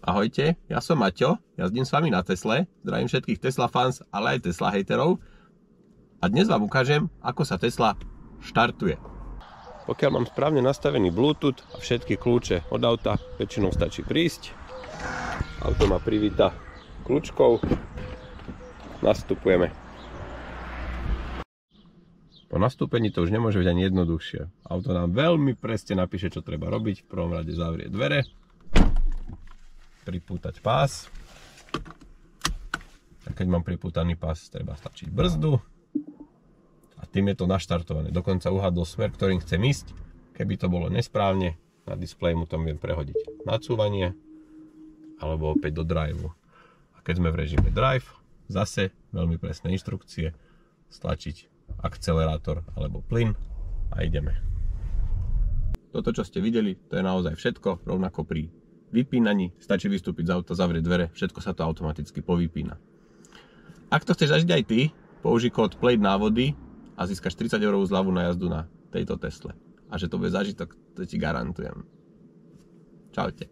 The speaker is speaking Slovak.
Ahojte, ja som Maťo, jazdím s vami na Tesle, zdravím všetkých Tesla fans, ale aj Tesla hejterov a dnes vám ukážem, ako sa Tesla štartuje. Pokiaľ mám správne nastavený Bluetooth a všetky kľúče od auta, väčšinou stačí prísť. Auto ma privíta kľúčkou, nastupujeme. Po nastúpení to už nemôže byť ani jednoduchšie. Auto nám veľmi presne napíše, čo treba robiť. V prvom rade zavrie dvere, pripútať pás. A keď mám pripútaný pás, treba stlačiť brzdu. A tým je to naštartované. Dokonca uhadol smer, ktorým chcem ísť. Keby to bolo nesprávne, na displeji mu tam viem prehodiť nacúvanie alebo opäť do driveu. A keď sme v režime drive, zase veľmi presné inštrukcie, stlačiť akcelerátor alebo plyn a ideme. Toto, čo ste videli, to je naozaj všetko, rovnako pri vypínaní, stačí vystúpiť z auta, zavrieť dvere, všetko sa to automaticky povypína. Ak to chceš zažiť aj ty, použij kód PLATE návody a získaš 30 € zľavu na jazdu na tejto Tesle. A že to bude zážitok, to ti garantujem. Čaute.